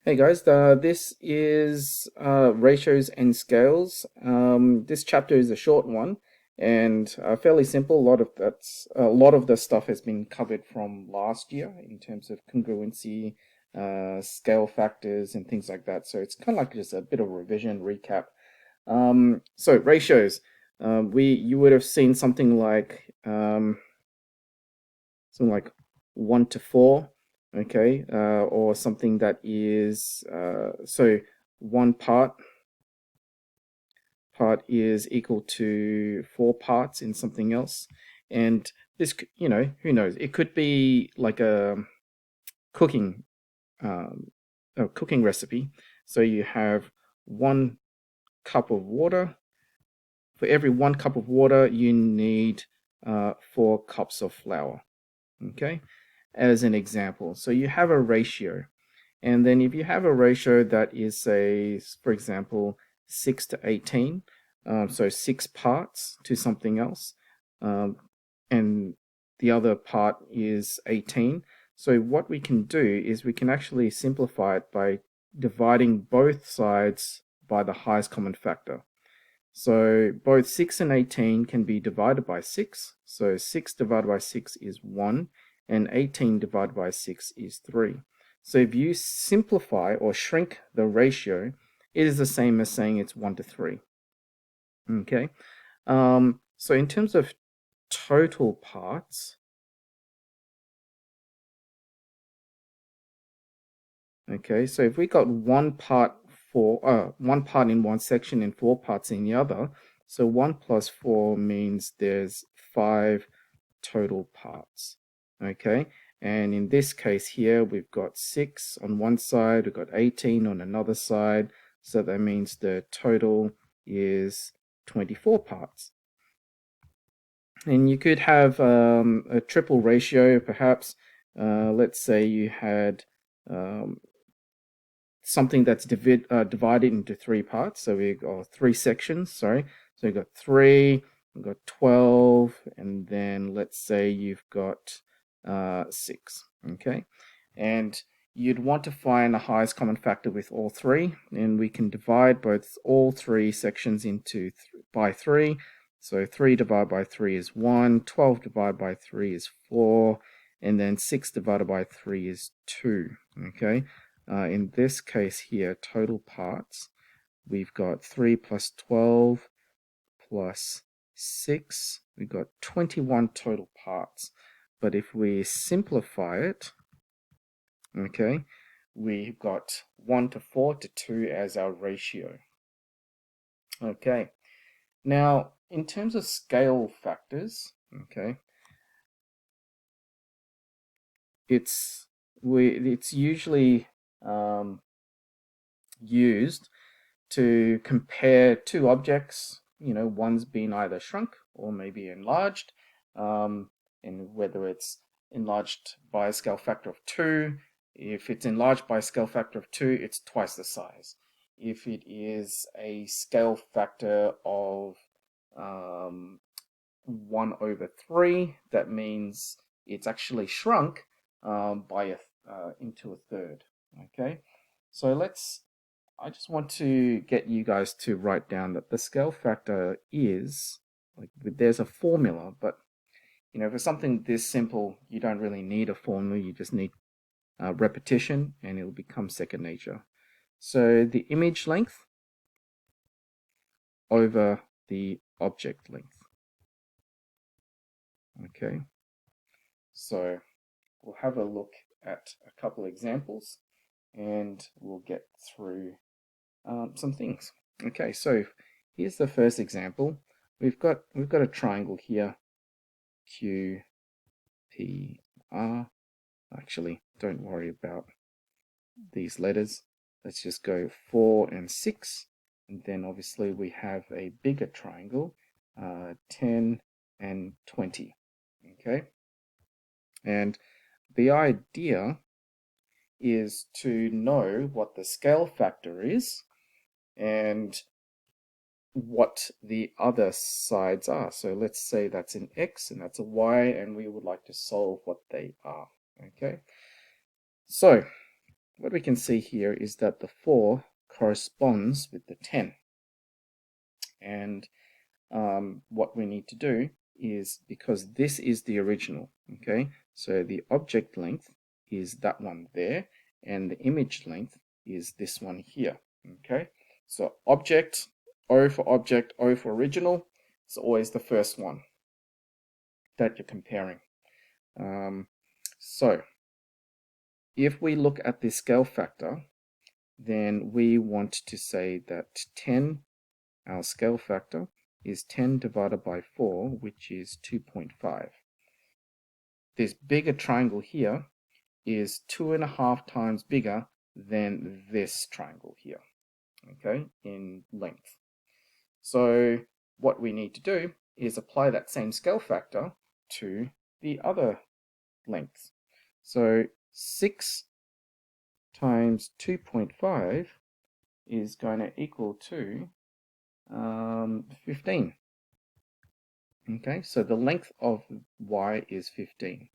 Hey guys, this is ratios and scales. This chapter is a short one and fairly simple. A lot of the stuff has been covered from last year in terms of congruency, scale factors, and things like that. So it's kind of like just a bit of a revision recap. So ratios, you would have seen something like 1 to 4, okay, or something that is so one part is equal to 4 parts in something else, and who knows, it could be like cooking um, a cooking recipe. So you have 1 cup of water. For every 1 cup of water, you need 4 cups of flour. Okay, as an example. So you have a ratio. And then if you have a ratio that is, say, for example, 6 to 18, so 6 parts to something else, um, and the other part is 18. So what we can do is we can actually simplify it by dividing both sides by the highest common factor. So both 6 and 18 can be divided by 6. So 6 divided by 6 is 1, and 18 divided by 6 is 3. So if you simplify or shrink the ratio, it is the same as saying it's 1 to 3. Okay. So in terms of total parts, okay, so if we got 1 part in one section and 4 parts in the other, so 1 plus 4 means there's 5 total parts. Okay, and in this case here, we've got 6 on one side, we've got 18 on another side, so that means the total is 24 parts. And you could have a triple ratio, perhaps. Let's say you had something that's divided into 3 parts. So we got 3 sections, sorry. So you've got 3, we've got 12, and then let's say you've got 6, okay? And you'd want to find the highest common factor with all 3, and we can divide all 3 sections by 3. So 3 divided by 3 is 1, 12 divided by 3 is 4, and then 6 divided by 3 is 2, okay? In this case here, total parts, we've got 3 plus 12 plus 6. We've got 21 total parts. But if we simplify it, okay, we've got 1 to 4 to 2 as our ratio. Okay, now in terms of scale factors, okay, it's usually used to compare two objects, one's been either shrunk or maybe enlarged, and whether it's enlarged by a scale factor of 2. If it's enlarged by a scale factor of 2, it's twice the size. If it is a scale factor of 1 over 3, that means it's actually shrunk into a third. Okay, so I just want to get you guys to write down that the scale factor is there's a formula, but for something this simple, you don't really need a formula. You just need repetition, and it'll become second nature. So the image length over the object length. Okay, so we'll have a look at a couple examples, and we'll get through some things. Okay, so here's the first example. We've got a triangle here, Q, P, R. Actually, don't worry about these letters. Let's just go 4 and 6, and then obviously we have a bigger triangle, 10 and 20. Okay, and the idea is to know what the scale factor is and what the other sides are. So let's say that's an X and that's a Y, and we would like to solve what they are. Okay, so what we can see here is that the 4 corresponds with the 10. And what we need to do is, because this is the original, okay, so the object length is that one there, and the image length is this one here, okay. So object, O for object, O for original, is always the first one that you're comparing. So if we look at the scale factor, then we want to say that 10, our scale factor, is 10 divided by 4, which is 2.5. This bigger triangle here is 2.5 times bigger than this triangle here, okay, in length. So what we need to do is apply that same scale factor to the other lengths. So 6 times 2.5 is going to equal to 15. Okay, so the length of y is 15.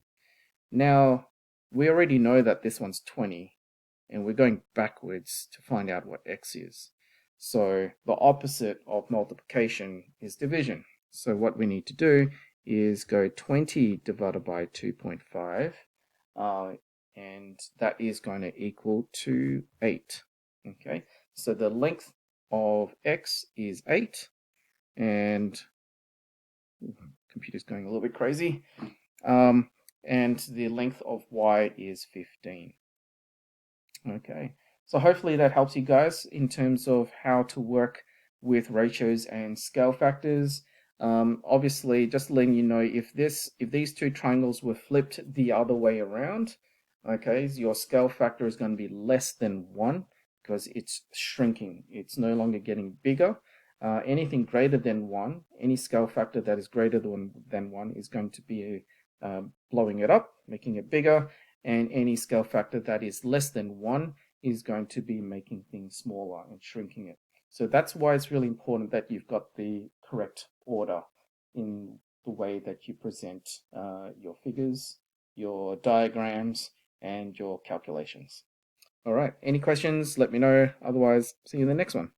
Now, we already know that this one's 20, and we're going backwards to find out what x is. So the opposite of multiplication is division. So what we need to do is go 20 divided by 2.5, and that is going to equal to 8. Okay, so the length of x is 8, and computer's going a little bit crazy. And the length of y is 15. Okay, so hopefully that helps you guys in terms of how to work with ratios and scale factors. Obviously, just letting you know, if these two triangles were flipped the other way around, okay, your scale factor is going to be less than 1 because it's shrinking. It's no longer getting bigger. Anything greater than 1, any scale factor that is greater than 1 is going to be blowing it up, making it bigger, and any scale factor that is less than 1 is going to be making things smaller and shrinking it. So that's why it's really important that you've got the correct order in the way that you present your figures, your diagrams, and your calculations. All right, any questions, let me know. Otherwise, see you in the next one.